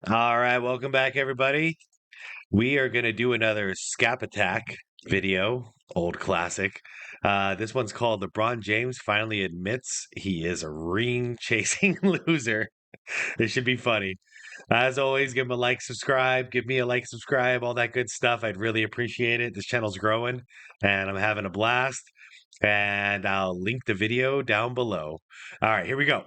All right, welcome back, everybody. We are going to do another Scap Attack video, old classic. This one's called LeBron James finally admits he is a ring chasing loser. This should be funny. As always, give him a like, subscribe, give me a like, subscribe, all that good stuff. I'd really appreciate it. This channel's growing and I'm having a blast. And I'll link the video down below. All right, here we go.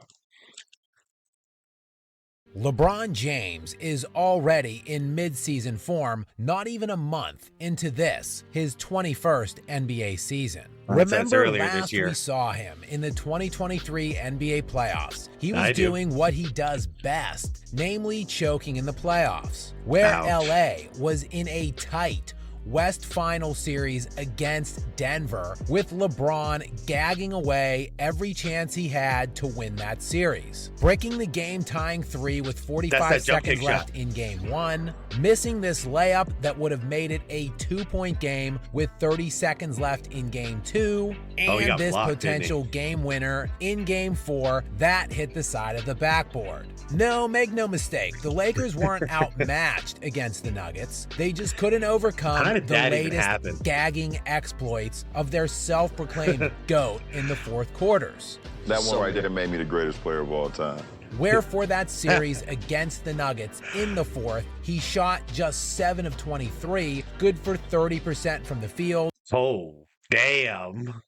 LeBron James is already in midseason form, not even a month into this, his 21st NBA season. That's Remember earlier this last year. we saw him in the 2023 NBA playoffs. He was I do. doing what he does best, namely choking in the playoffs, where Ouch. LA was in a tight West Final Series against Denver, with LeBron gagging away every chance he had to win that series. Breaking the game-tying three with 45 seconds left in Game 1, missing this layup that would have made it a 2-point game with 30 seconds left in Game 2, and this potential game winner in Game 4 that hit the side of the backboard. No, make no mistake, the Lakers weren't outmatched against the Nuggets. They just couldn't overcome the latest gagging exploits of their self-proclaimed GOAT in the fourth quarters. That one right there made me the greatest player of all time. Where for that series against the Nuggets in the fourth, he shot just 7 of 23, good for 30% from the field. Oh, damn.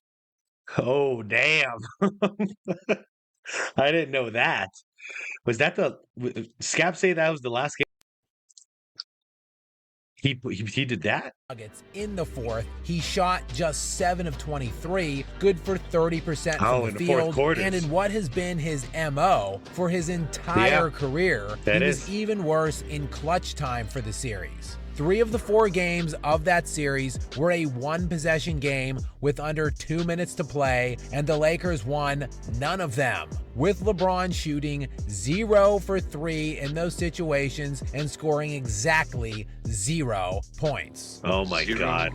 Oh, damn. I didn't know that. Was that Scap say that was the last game? He did that? Nuggets in the fourth, he shot just 7 of 23, good for 30% from the field, and in what has been his MO for his entire career, he was even worse in clutch time for the series. 3 of the 4 games of that series were a one-possession game with under 2 minutes to play, and the Lakers won none of them, with LeBron shooting 0 for 3 in those situations and scoring exactly 0 points. Oh my God.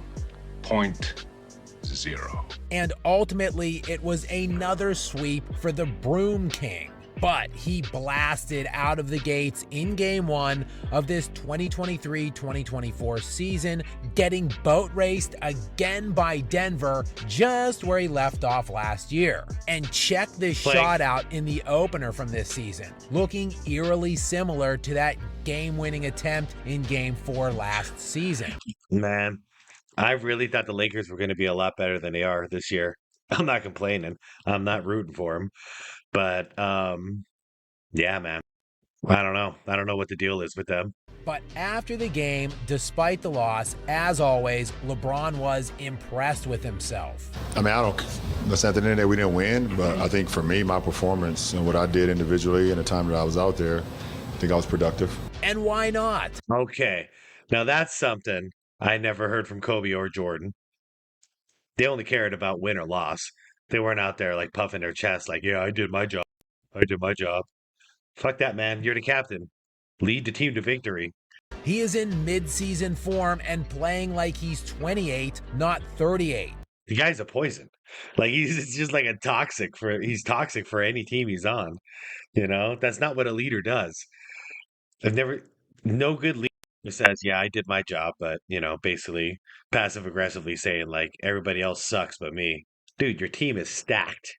0.0. And ultimately, it was another sweep for the Broom King. But he blasted out of the gates in Game 1 of this 2023-2024 season, getting boat raced again by Denver, just where he left off last year. And check this shot out in the opener from this season, looking eerily similar to that game-winning attempt in Game 4 last season. Man, I really thought the Lakers were going to be a lot better than they are this year. I'm not complaining. I'm not rooting for them. But, yeah, man, I don't know. I don't know what the deal is with them. But after the game, despite the loss, as always, LeBron was impressed with himself. I mean, listen, at the end of the day, we didn't win, but I think for me, my performance and what I did individually and the time that I was out there, I think I was productive. And why not? Okay. Now that's something I never heard from Kobe or Jordan. They only cared about win or loss. They weren't out there like puffing their chest like, yeah, I did my job. I did my job. Fuck that, man. You're the captain. Lead the team to victory. He is in mid-season form and playing like he's 28, not 38. The guy's a poison. Like he's just like he's toxic for any team he's on. You know, that's not what a leader does. No good leader says, yeah, I did my job, but, you know, basically passive aggressively saying, like, everybody else sucks but me. Dude, your team is stacked.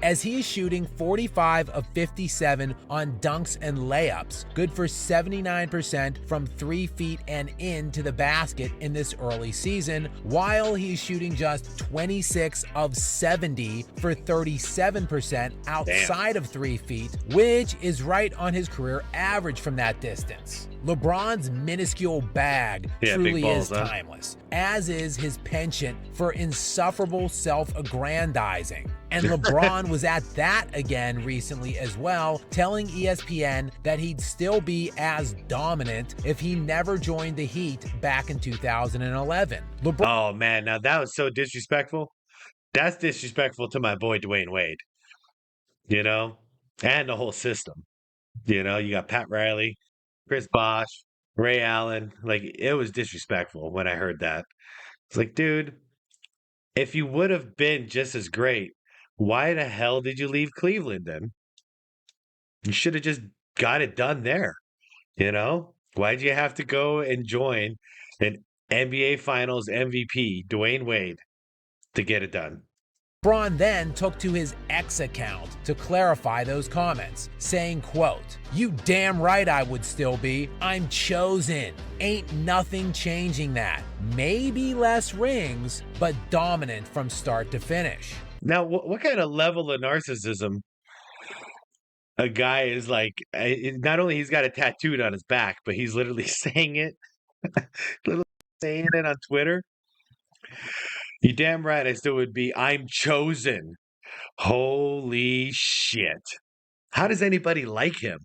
As he is shooting 45 of 57 on dunks and layups, good for 79% from 3 feet and into the basket in this early season, while he's shooting just 26 of 70 for 37% outside of 3 feet, which is right on his career average from that distance. LeBron's minuscule bag truly is timeless, as is his penchant for insufferable self-aggrandizing. And LeBron was at that again recently as well, telling ESPN that he'd still be as dominant if he never joined the Heat back in 2011. Oh, man, now that was so disrespectful. That's disrespectful to my boy Dwayne Wade, you know, and the whole system. You know, you got Pat Riley, Chris Bosh, Ray Allen. Like, it was disrespectful when I heard that. It's like, dude, if you would have been just as great, why the hell did you leave Cleveland then? You should have just got it done there. You know, why'd you have to go and join an NBA Finals MVP, Dwayne Wade, to get it done? LeBron then took to his X account to clarify those comments, saying, quote, "You damn right I would still be. I'm chosen. Ain't nothing changing that. Maybe less rings, but dominant from start to finish." Now, what kind of level of narcissism a guy is like? Not only he's got it tattooed on his back, but he's literally saying it, literally saying it on Twitter. You damn right I still would be. I'm chosen. Holy shit. How does anybody like him?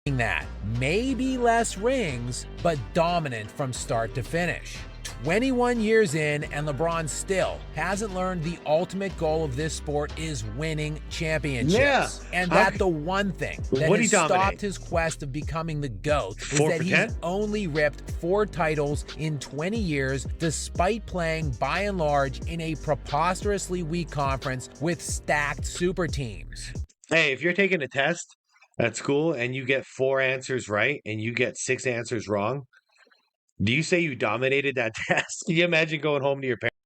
That maybe less rings, but dominant from start to finish. 21 years in, and LeBron still hasn't learned the ultimate goal of this sport is winning championships. Yeah. And that the one thing that What'd has he dominate? stopped his quest of becoming the GOAT is 4 that for he's 10? only ripped 4 titles in 20 years, despite playing by and large in a preposterously weak conference with stacked super teams. Hey, if you're taking a test at school and you get 4 answers right and you get 6 answers wrong, do you say you dominated that test? Can you imagine going home to your parents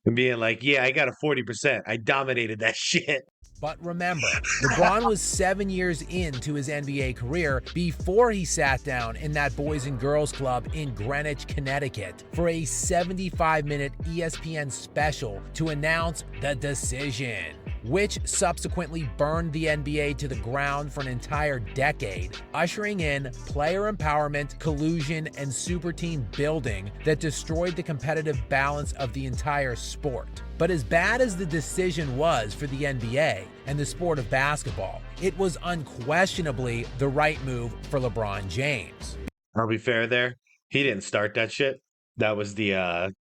and being like, yeah, I got a 40%. I dominated that shit. But remember, LeBron was 7 years into his NBA career before he sat down in that Boys and Girls Club in Greenwich, Connecticut for a 75-minute ESPN special to announce the decision, which subsequently burned the NBA to the ground for an entire decade, ushering in player empowerment, collusion, and super team building that destroyed the competitive balance of the entire sport. But as bad as the decision was for the NBA and the sport of basketball, it was unquestionably the right move for LeBron James. Are we fair there? He didn't start that shit. That was the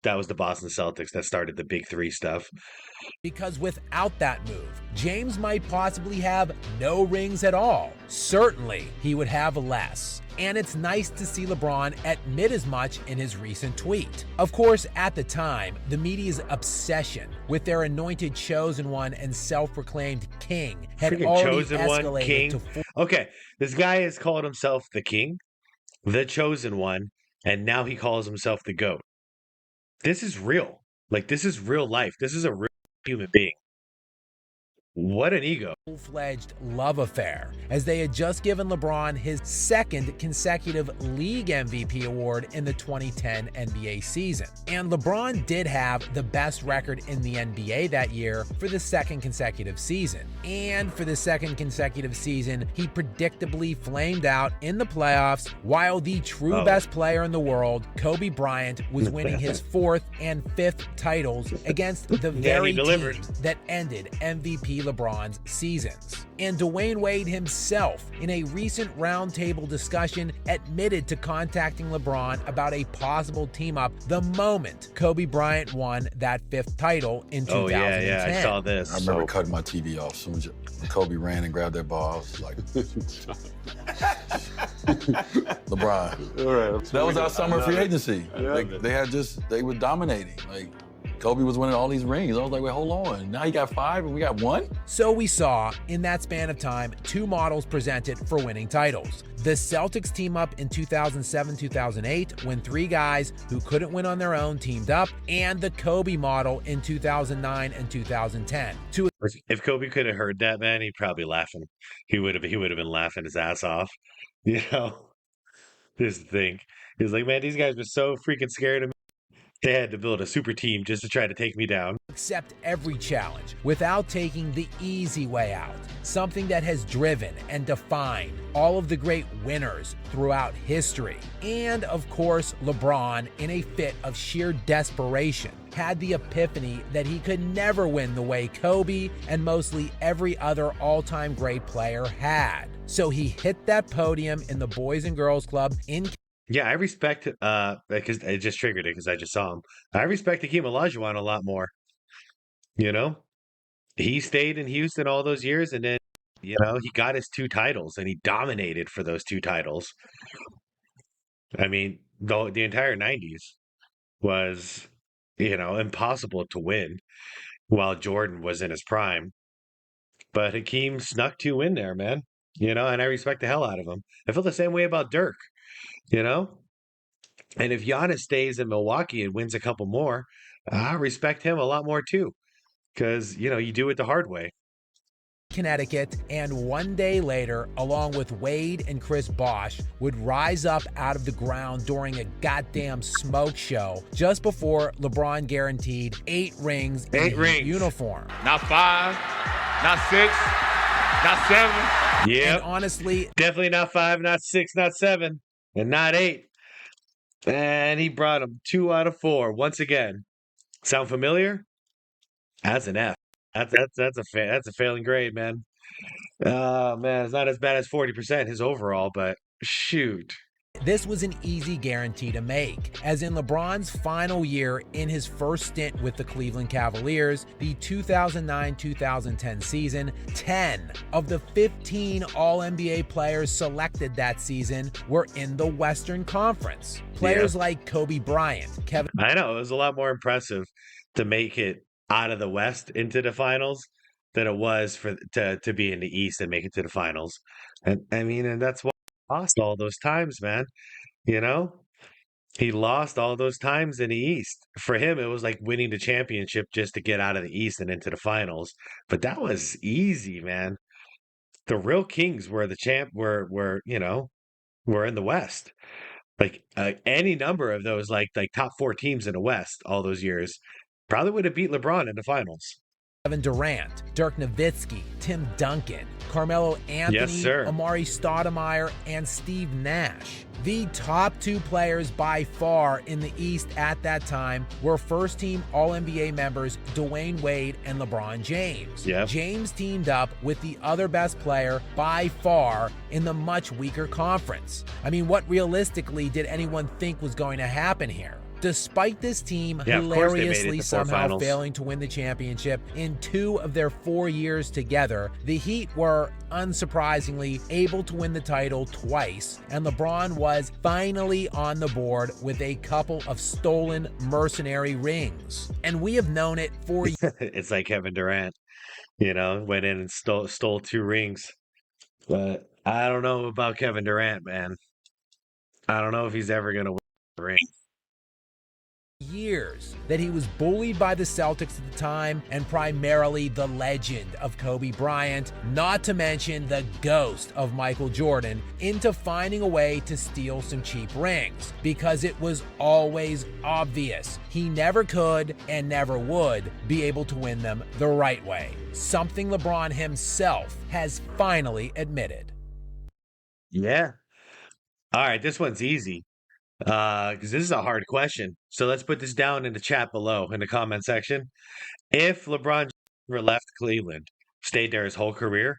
Boston Celtics that started the Big Three stuff. Because without that move, James might possibly have no rings at all. Certainly, he would have less. And it's nice to see LeBron admit as much in his recent tweet. Of course, at the time, the media's obsession with their anointed chosen one and self-proclaimed king had Freaking already chosen one, escalated king. to Okay, this guy has called himself the king, the chosen one, and now he calls himself the GOAT. This is real. Like, this is real life. This is a real human being. What an ego. full-fledged love affair, as they had just given LeBron his 2nd consecutive league MVP award in the 2010 NBA season. And LeBron did have the best record in the NBA that year for the 2nd consecutive season. And for the 2nd consecutive season, he predictably flamed out in the playoffs, while the true best player in the world, Kobe Bryant, was winning his 4th and 5th titles against the very teams that ended MVP LeBron's seasons. And Dwayne Wade himself, in a recent roundtable discussion, admitted to contacting LeBron about a possible team-up the moment Kobe Bryant won that 5th title in 2010. Yeah, I saw this. I remember cutting my TV off as soon as Kobe ran and grabbed that ball. I was like, LeBron. All right, That was our summer free agency. They were dominating. Like, Kobe was winning all these rings. I was like, wait, hold on. Now he got 5 and we got 1? So we saw, in that span of time, 2 models presented for winning titles. The Celtics team up in 2007-2008 when 3 guys who couldn't win on their own teamed up, and the Kobe model in 2009 and 2010. If Kobe could have heard that, man, he'd probably laughing. He would have been laughing his ass off. You know, this thing. He was like, man, these guys were so freaking scared of me. They had to build a super team just to try to take me down. Accept every challenge without taking the easy way out. Something that has driven and defined all of the great winners throughout history. And of course, LeBron, in a fit of sheer desperation, had the epiphany that he could never win the way Kobe and mostly every other all-time great player had. So he hit that podium in the Boys and Girls Club in Yeah, I respect because it just triggered it because I just saw him. I respect Hakeem Olajuwon a lot more. You know, he stayed in Houston all those years, and then he got his 2 titles, and he dominated for those 2 titles. I mean, the entire '90s was impossible to win while Jordan was in his prime, but Hakeem snuck 2 in there, man. and I respect the hell out of him. I feel the same way about Dirk, you know? And if Giannis stays in Milwaukee and wins a couple more, I respect him a lot more too, because, you do it the hard way. Connecticut, and one day later, along with Wade and Chris Bosh, would rise up out of the ground during a goddamn smoke show just before LeBron guaranteed 8 rings in Heat uniform. Not 5, not 6, not 7. Yeah. And honestly, definitely not 5, not 6, not 7, and not 8. And he brought him 2 out of 4 once again. Sound familiar? That's an F. That's a failing grade, man. Oh man, it's not as bad as 40% his overall, but shoot. this was an easy guarantee to make, as in LeBron's final year in his first stint with the Cleveland Cavaliers, the 2009-2010 season, 10 of the 15 All-NBA players selected that season were in the Western Conference. Players like Kobe Bryant, Kevin... I know, it was a lot more impressive to make it out of the West into the finals than it was to be in the East and make it to the finals. And I mean, and that's why he lost all those times, man. He lost all those times in the East. For him, it was like winning the championship just to get out of the East and into the finals. But that was easy, man. The real kings were the champ. Were in the West. Like any number of those, like top 4 teams in the West all those years, probably would have beat LeBron in the finals. Kevin Durant, Dirk Nowitzki, Tim Duncan, Carmelo Anthony, Yes, sir. Amari Stoudemire, and Steve Nash. The top 2 players by far in the East at that time were first-team All-NBA members Dwayne Wade and LeBron James. Yep. James teamed up with the other best player by far in the much weaker conference. I mean, what realistically did anyone think was going to happen here? Despite this team hilariously somehow failing to win the championship in 2 of their 4 years together, the Heat were, unsurprisingly, able to win the title twice, and LeBron was finally on the board with a couple of stolen Mercenary rings. And we have known it for years. It's like Kevin Durant, went in and stole 2 rings. But I don't know about Kevin Durant, man. I don't know if he's ever going to win a ring. That he was bullied by the Celtics at the time, and primarily the legend of Kobe Bryant, not to mention the ghost of Michael Jordan, into finding a way to steal some cheap rings, because it was always obvious he never could and never would be able to win them the right way, something LeBron himself has finally admitted. Yeah. All right, this one's easy. Because this is a hard question. So let's put this down in the chat below in the comment section. If LeBron ever left Cleveland, stayed there his whole career,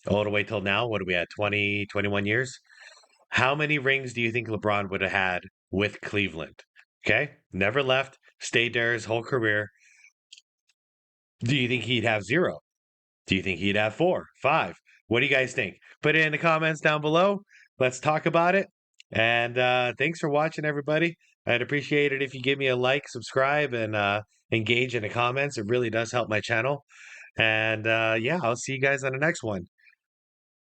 all the way till now, what are we at, 20, 21 years? How many rings do you think LeBron would have had with Cleveland? Okay, never left, stayed there his whole career. Do you think he'd have 0? Do you think he'd have 4, 5? What do you guys think? Put it in the comments down below. Let's talk about it. And thanks for watching, everybody. I'd appreciate it if you give me a like, subscribe, and engage in the comments. It really does help my channel. And yeah, I'll see you guys on the next one.